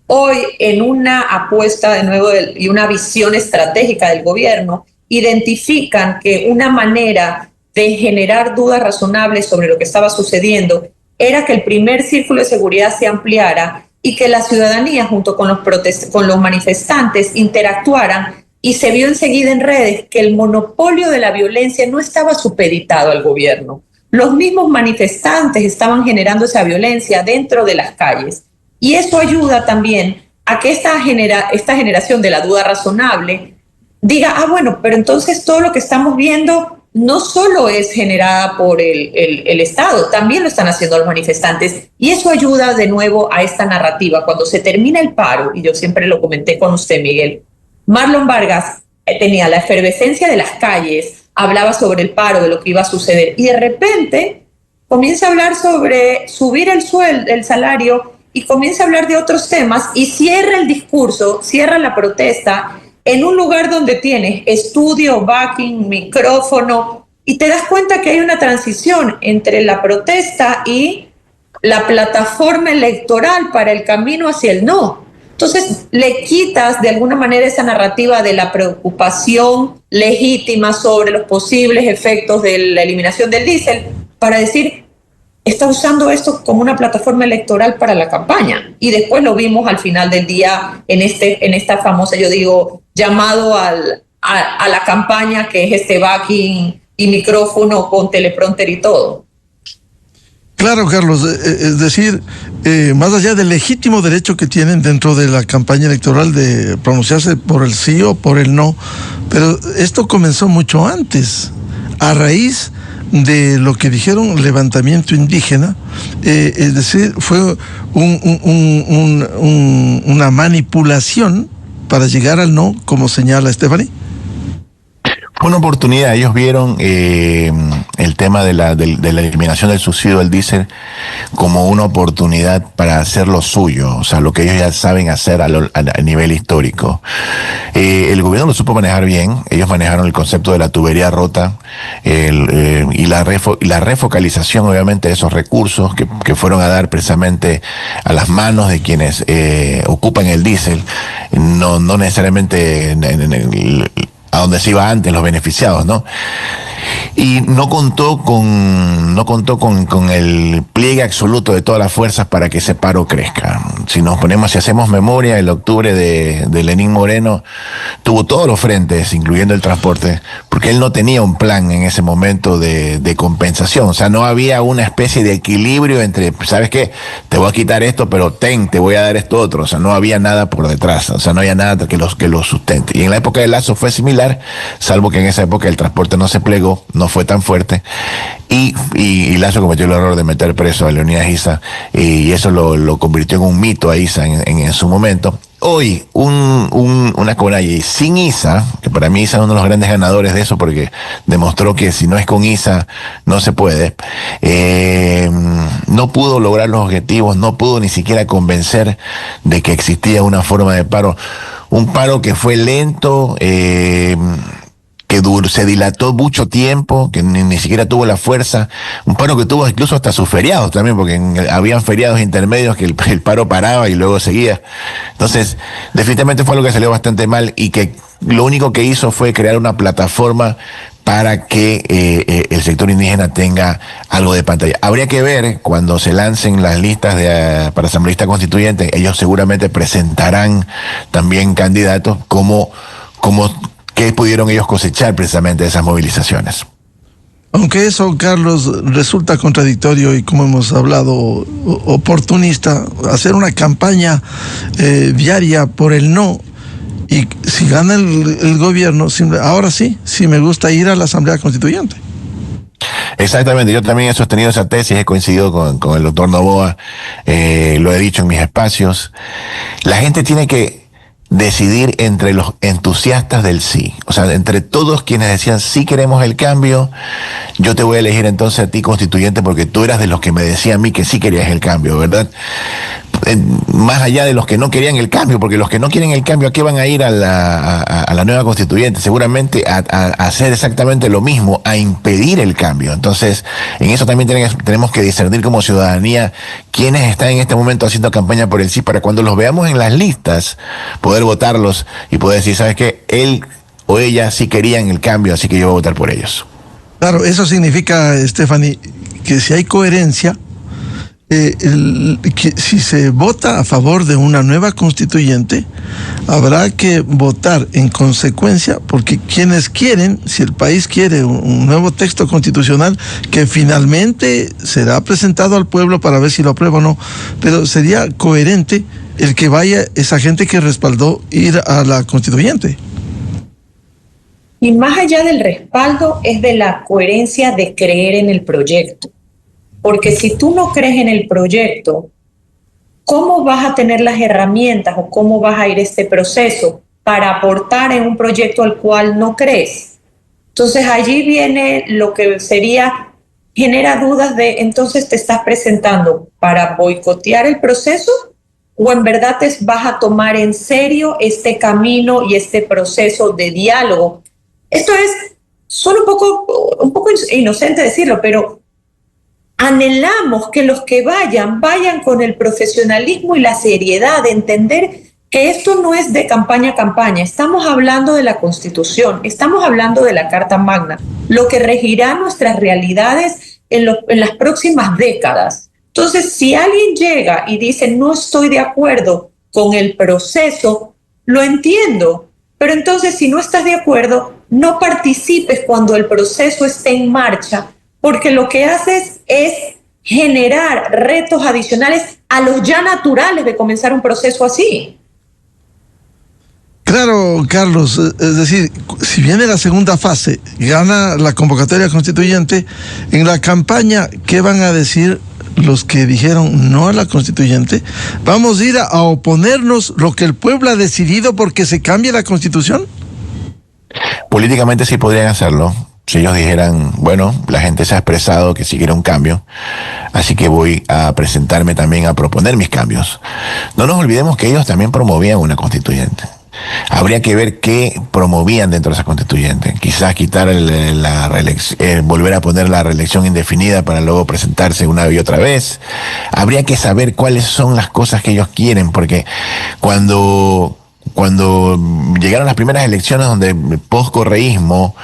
Hoy, en una apuesta de nuevo y una visión estratégica del gobierno, identifican que una manera de generar dudas razonables sobre lo que estaba sucediendo era que el primer círculo de seguridad se ampliara y que la ciudadanía, junto con los manifestantes, interactuaran. Y se vio enseguida en redes que el monopolio de la violencia no estaba supeditado al gobierno. Los mismos manifestantes estaban generando esa violencia dentro de las calles. Y eso ayuda también a que esta generación de la duda razonable diga, bueno, pero entonces todo lo que estamos viendo no solo es generada por el Estado, también lo están haciendo los manifestantes. Y eso ayuda de nuevo a esta narrativa. Cuando se termina el paro, y yo siempre lo comenté con usted, Miguel, Marlon Vargas tenía la efervescencia de las calles, hablaba sobre el paro, de lo que iba a suceder, y de repente comienza a hablar sobre subir el salario, y comienza a hablar de otros temas, y cierra el discurso, cierra la protesta, en un lugar donde tienes estudio, backing, micrófono, y te das cuenta que hay una transición entre la protesta y la plataforma electoral para el camino hacia el no. Entonces, le quitas de alguna manera esa narrativa de la preocupación legítima sobre los posibles efectos de la eliminación del diésel para decir, está usando esto como una plataforma electoral para la campaña. Y después lo vimos al final del día en esta famosa, yo digo, llamado a la campaña, que es este backing y micrófono con teleprompter y todo. Claro, Carlos, es decir, más allá del legítimo derecho que tienen dentro de la campaña electoral de pronunciarse por el sí o por el no, pero esto comenzó mucho antes, a raíz de lo que dijeron levantamiento indígena, es decir, fue una manipulación para llegar al no, como señala Stephanie. Una oportunidad. Ellos vieron el tema de la eliminación del subsidio del diésel como una oportunidad para hacer lo suyo, o sea, lo que ellos ya saben hacer a nivel histórico. El gobierno lo supo manejar bien. Ellos manejaron el concepto de la tubería rota y la refocalización, obviamente, de esos recursos que fueron a dar precisamente a las manos de quienes ocupan el diésel, no necesariamente a donde se iba antes, los beneficiados, ¿no? Y no contó con el pliegue absoluto de todas las fuerzas para que ese paro crezca. si nos ponemos, si hacemos memoria, el octubre de Lenín Moreno tuvo todos los frentes, incluyendo el transporte, porque él no tenía un plan en ese momento de compensación. O sea, no había una especie de equilibrio entre, ¿sabes qué? Te voy a quitar esto, pero te voy a dar esto otro. O sea, no había nada por detrás. O sea, no había nada que lo sustente. Y en la época de Lazo fue similar, salvo que en esa época el transporte no se plegó, no fue tan fuerte. Y Lazo cometió el error de meter preso a Leonidas Issa, y eso lo convirtió en un mito a Issa en su momento. Hoy, una Conay sin Issa, que para mí Issa es uno de los grandes ganadores de eso, porque demostró que si no es con Issa, no se puede. No pudo lograr los objetivos, no pudo ni siquiera convencer de que existía una forma de paro. Un paro que fue lento, que se dilató mucho tiempo, que ni siquiera tuvo la fuerza, un paro que tuvo incluso hasta sus feriados también, porque habían feriados intermedios que el paro paraba y luego seguía. Entonces, definitivamente fue algo que salió bastante mal y que lo único que hizo fue crear una plataforma para que el sector indígena tenga algo de pantalla. Habría que ver cuando se lancen las listas para asambleísta constituyente, ellos seguramente presentarán también candidatos ¿qué pudieron ellos cosechar precisamente de esas movilizaciones? Aunque eso, Carlos, resulta contradictorio y, como hemos hablado, oportunista, hacer una campaña diaria por el no, y si gana el gobierno, ahora sí me gusta ir a la Asamblea Constituyente. Exactamente, yo también he sostenido esa tesis, he coincidido con el doctor Noboa, lo he dicho en mis espacios. La gente tiene que decidir entre los entusiastas del sí. O sea, entre todos quienes decían sí queremos el cambio, yo te voy a elegir entonces a ti constituyente porque tú eras de los que me decían a mí que sí querías el cambio, ¿verdad? Más allá de los que no querían el cambio, porque los que no quieren el cambio, ¿a qué van a ir a la nueva constituyente? Seguramente a hacer exactamente lo mismo, a impedir el cambio. Entonces, en eso también tenemos que discernir como ciudadanía quiénes están en este momento haciendo campaña por el sí, para cuando los veamos en las listas, poder votarlos y poder decir, ¿sabes qué? Él o ella sí querían el cambio, así que yo voy a votar por ellos. Claro, eso significa, Stephanie, que si hay coherencia, que si se vota a favor de una nueva constituyente, habrá que votar en consecuencia, porque quienes quieren, si el país quiere un nuevo texto constitucional, que finalmente será presentado al pueblo para ver si lo aprueba o no, pero sería coherente el que vaya esa gente que respaldó ir a la constituyente. Y más allá del respaldo, es de la coherencia de creer en el proyecto. Porque si tú no crees en el proyecto, ¿cómo vas a tener las herramientas o cómo vas a ir este proceso para aportar en un proyecto al cual no crees? Entonces allí viene lo que genera dudas de, entonces te estás presentando para boicotear el proceso o en verdad te vas a tomar en serio este camino y este proceso de diálogo. Esto es solo un poco inocente decirlo, pero anhelamos que los que vayan con el profesionalismo y la seriedad de entender que esto no es de campaña a campaña. Estamos hablando de la Constitución, estamos hablando de la Carta Magna, lo que regirá nuestras realidades en las próximas décadas. Entonces, si alguien llega y dice no estoy de acuerdo con el proceso, lo entiendo, pero entonces si no estás de acuerdo, no participes cuando el proceso esté en marcha, porque lo que haces es generar retos adicionales a los ya naturales de comenzar un proceso así. Claro, Carlos, es decir, si viene la segunda fase, gana la convocatoria constituyente, en la campaña, ¿qué van a decir los que dijeron no a la constituyente? ¿Vamos a ir a oponernos lo que el pueblo ha decidido porque se cambie la Constitución? Políticamente sí podrían hacerlo. Si ellos dijeran, bueno, la gente se ha expresado que sí quiere un cambio, así que voy a presentarme también a proponer mis cambios. No nos olvidemos que ellos también promovían una constituyente. Habría que ver qué promovían dentro de esa constituyente. Quizás quitar la reelección, volver a poner la reelección indefinida para luego presentarse una y otra vez. Habría que saber cuáles son las cosas que ellos quieren, porque cuando llegaron las primeras elecciones donde post-correísmo,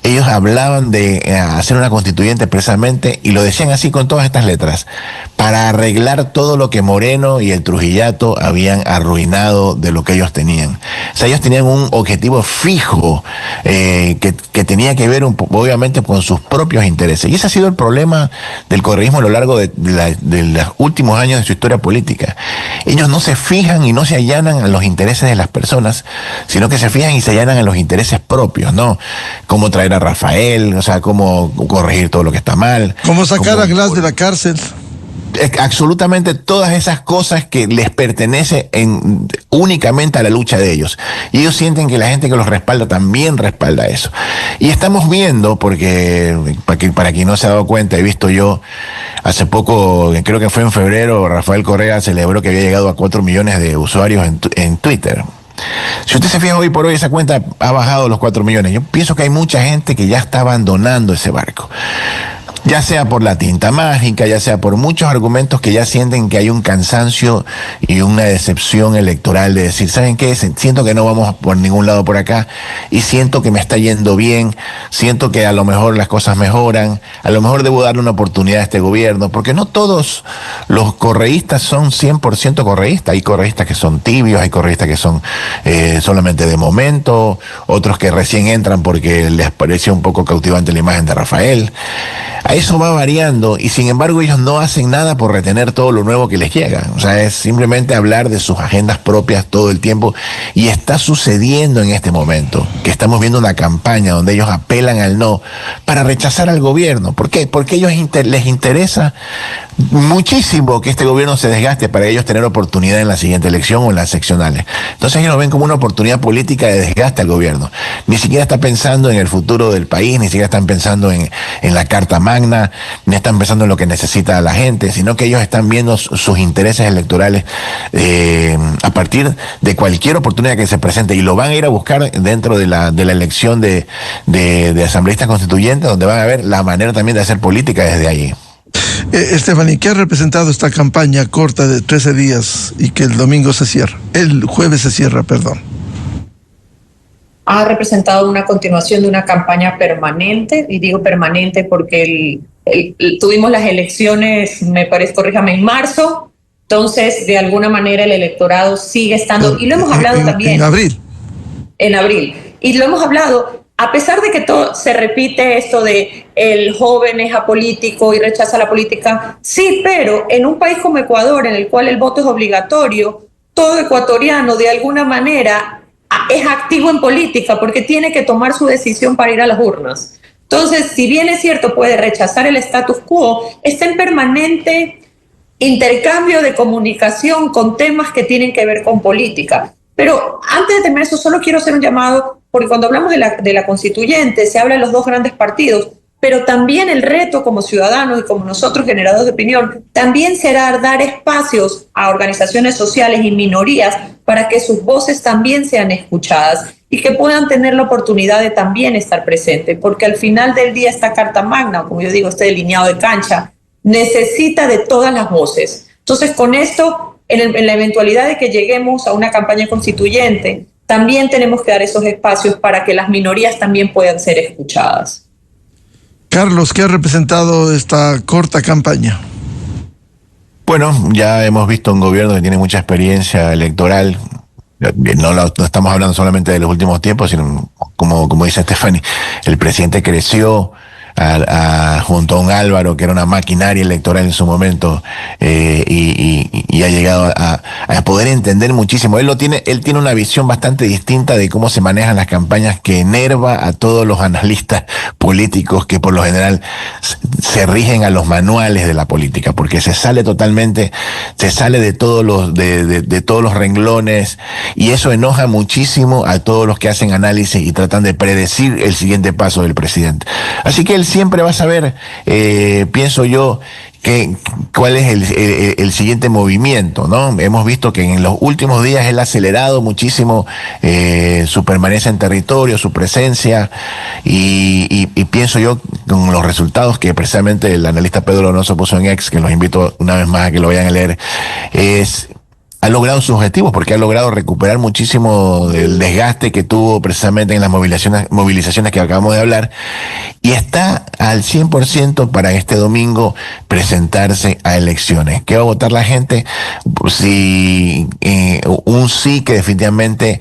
ellos hablaban de hacer una constituyente precisamente, y lo decían así con todas estas letras, para arreglar todo lo que Moreno y el Trujillato habían arruinado de lo que ellos tenían. O sea, ellos tenían un objetivo fijo que tenía que ver obviamente con sus propios intereses. Y ese ha sido el problema del correísmo a lo largo de los últimos años de su historia política. Ellos no se fijan y no se allanan a los intereses de las personas, sino que se fijan y se allanan a los intereses propios, ¿no? Cómo traer a Rafael, o sea, cómo corregir todo lo que está mal. Cómo sacar a Glass de la cárcel. Absolutamente todas esas cosas que les pertenecen únicamente a la lucha de ellos. Y ellos sienten que la gente que los respalda también respalda eso. Y estamos viendo, porque para quien no se ha dado cuenta, he visto yo hace poco, creo que fue en febrero, Rafael Correa celebró que había llegado a 4 millones de usuarios en Twitter. Si usted se fija hoy por hoy, esa cuenta ha bajado los 4 millones. Yo pienso que hay mucha gente que ya está abandonando ese barco. Ya sea por la tinta mágica, ya sea por muchos argumentos que ya sienten que hay un cansancio y una decepción electoral de decir, ¿saben qué? Siento que no vamos por ningún lado por acá y siento que me está yendo bien, siento que a lo mejor las cosas mejoran, a lo mejor debo darle una oportunidad a este gobierno, porque no todos los correístas son 100% correístas. Hay correístas que son tibios, hay correístas que son solamente de momento, otros que recién entran porque les parece un poco cautivante la imagen de Rafael. A eso va variando y sin embargo ellos no hacen nada por retener todo lo nuevo que les llega. O sea, es simplemente hablar de sus agendas propias todo el tiempo, y está sucediendo en este momento que estamos viendo una campaña donde ellos apelan al no para rechazar al gobierno. ¿Por qué? Porque a ellos les interesa muchísimo que este gobierno se desgaste para ellos tener oportunidad en la siguiente elección o en las seccionales. Entonces ellos lo ven como una oportunidad política de desgaste al gobierno. Ni siquiera está pensando en el futuro del país, ni siquiera están pensando en la Carta Magna, ni están pensando en lo que necesita la gente, sino que ellos están viendo sus intereses electorales a partir de cualquier oportunidad que se presente, y lo van a ir a buscar dentro de la elección de asambleístas constituyentes, donde van a ver la manera también de hacer política desde allí. Stephanie, ¿qué ha representado esta campaña corta de 13 días y que el domingo se cierra? El jueves se cierra, perdón. Ha representado una continuación de una campaña permanente, y digo permanente porque tuvimos las elecciones, me parece, corríjame, en marzo, entonces de alguna manera el electorado sigue estando, y lo hemos hablado también. En abril. En abril, y lo hemos hablado. A pesar de que todo se repite esto de el joven es apolítico y rechaza la política, sí, pero en un país como Ecuador, en el cual el voto es obligatorio, todo ecuatoriano de alguna manera es activo en política porque tiene que tomar su decisión para ir a las urnas. Entonces, si bien es cierto, puede rechazar el status quo, está en permanente intercambio de comunicación con temas que tienen que ver con política. Pero antes de terminar eso, solo quiero hacer un llamado, porque cuando hablamos de la constituyente se habla de los dos grandes partidos, pero también el reto como ciudadanos y como nosotros generadores de opinión, también será dar espacios a organizaciones sociales y minorías para que sus voces también sean escuchadas y que puedan tener la oportunidad de también estar presentes, porque al final del día esta Carta Magna, como yo digo, este delineado de cancha, necesita de todas las voces. Entonces, con esto, en la eventualidad de que lleguemos a una campaña constituyente, también tenemos que dar esos espacios para que las minorías también puedan ser escuchadas. Carlos, ¿qué ha representado esta corta campaña? Bueno, ya hemos visto un gobierno que tiene mucha experiencia electoral. No estamos hablando solamente de los últimos tiempos, sino como dice Stephanie, el presidente creció junto a un Álvaro que era una maquinaria electoral en su momento, y ha llegado a poder entender muchísimo. Él tiene una visión bastante distinta de cómo se manejan las campañas, que enerva a todos los analistas políticos que por lo general se rigen a los manuales de la política, porque se sale de todos los renglones, y eso enoja muchísimo a todos los que hacen análisis y tratan de predecir el siguiente paso del presidente. Así que él siempre va a saber, pienso yo, cuál es el siguiente movimiento, ¿no? Hemos visto que en los últimos días él ha acelerado muchísimo su permanencia en territorio, su presencia, y pienso yo, con los resultados que precisamente el analista Pedro Donoso puso en X, que los invito una vez más a que lo vayan a leer, ha logrado sus objetivos, porque ha logrado recuperar muchísimo del desgaste que tuvo precisamente en las movilizaciones que acabamos de hablar, y está al 100% para este domingo presentarse a elecciones. ¿Qué va a votar la gente? Si un sí que definitivamente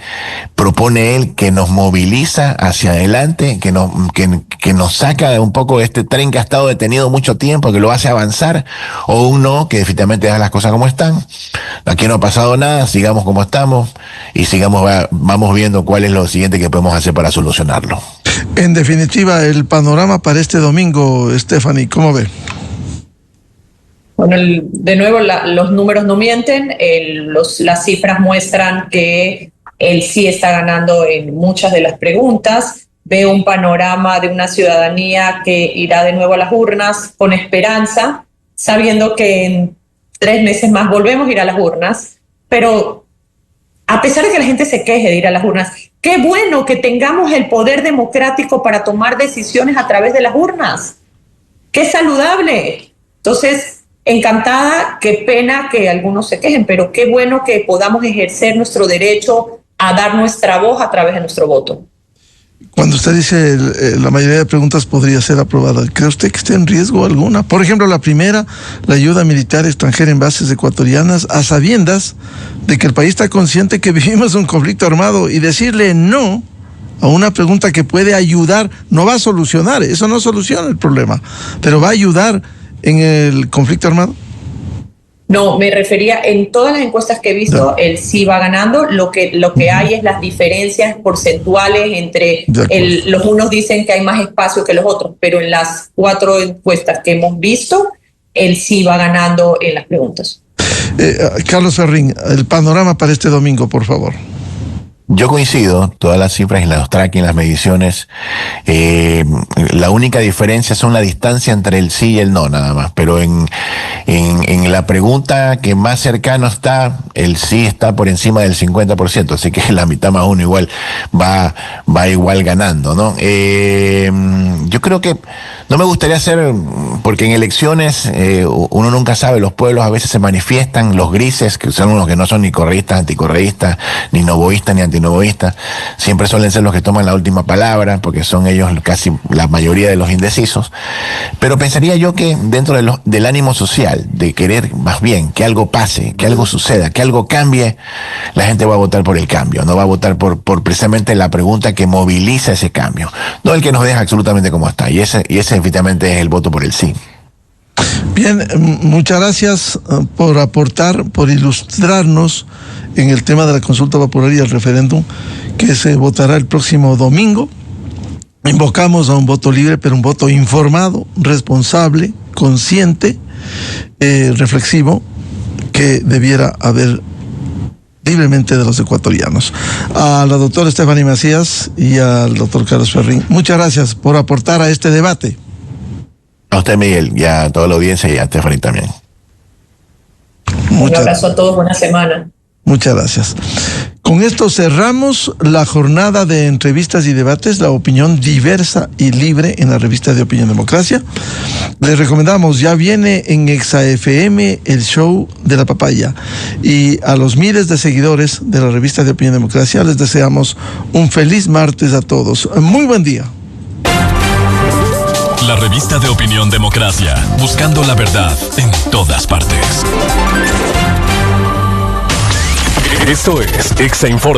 propone él, que nos moviliza hacia adelante, que nos saca de un poco de este tren que ha estado detenido mucho tiempo, que lo hace avanzar, o un no, que definitivamente deja las cosas como están. Aquí no ha pasado nada, sigamos como estamos y vamos viendo cuál es lo siguiente que podemos hacer para solucionarlo. En definitiva, el panorama para este domingo, Stephanie, ¿cómo ve? Bueno, de nuevo, los números no mienten, las cifras muestran que él sí está ganando en muchas de las preguntas. Veo un panorama de una ciudadanía que irá de nuevo a las urnas con esperanza, sabiendo que en 3 meses más volvemos a ir a las urnas, pero a pesar de que la gente se queje de ir a las urnas, qué bueno que tengamos el poder democrático para tomar decisiones a través de las urnas. ¡Qué saludable! Entonces, encantada, qué pena que algunos se quejen, pero qué bueno que podamos ejercer nuestro derecho a dar nuestra voz a través de nuestro voto. Cuando usted dice la mayoría de preguntas podría ser aprobada, ¿cree usted que esté en riesgo alguna? Por ejemplo, la primera, la ayuda militar extranjera en bases ecuatorianas, a sabiendas de que el país está consciente que vivimos un conflicto armado, y decirle no a una pregunta que puede ayudar, no va a solucionar, eso no soluciona el problema, pero va a ayudar en el conflicto armado. No, me refería, en todas las encuestas que he visto, No. él sí va ganando. Lo que hay es las diferencias porcentuales entre los unos dicen que hay más espacio que los otros, pero en las 4 encuestas que hemos visto, él sí va ganando en las preguntas. Carlos Ferrín, el panorama para este domingo, por favor. Yo coincido, todas las cifras y los tracking, las mediciones, la única diferencia son la distancia entre el sí y el no, nada más. Pero en la pregunta que más cercano está, el sí está por encima del 50%, así que la mitad más uno igual va igual ganando, ¿no? Yo creo que no me gustaría hacer, porque en elecciones uno nunca sabe, los pueblos a veces se manifiestan, los grises, que son unos que no son ni correístas, anticorreístas, ni novoístas, ni antinovoístas, siempre suelen ser los que toman la última palabra, porque son ellos casi la mayoría de los indecisos. Pero pensaría yo que dentro del ánimo social, de querer más bien que algo pase, que algo suceda, que algo cambie, la gente va a votar por el cambio, no va a votar por precisamente la pregunta que moviliza ese cambio, no el que nos deja absolutamente como está, y ese efectivamente es el voto por el sí. Bien, muchas gracias por aportar, por ilustrarnos en el tema de la consulta popular y el referéndum que se votará el próximo domingo. Invocamos a un voto libre, pero un voto informado, responsable, consciente, reflexivo, que debiera haber libremente de los ecuatorianos. A la doctora Stephanie Macías y al doctor Carlos Ferrín, muchas gracias por aportar a este debate. A usted, Miguel, y a toda la audiencia, y a Stephanie también. Un abrazo a todos, buena semana. Muchas gracias. Con esto cerramos la jornada de entrevistas y debates, la opinión diversa y libre en la revista de Opinión Democracia. Les recomendamos, ya viene en Exa FM el show de la papaya. Y a los miles de seguidores de la revista de Opinión Democracia les deseamos un feliz martes a todos. Muy buen día. La revista de Opinión Democracia, buscando la verdad en todas partes. Esto es Exa Informa.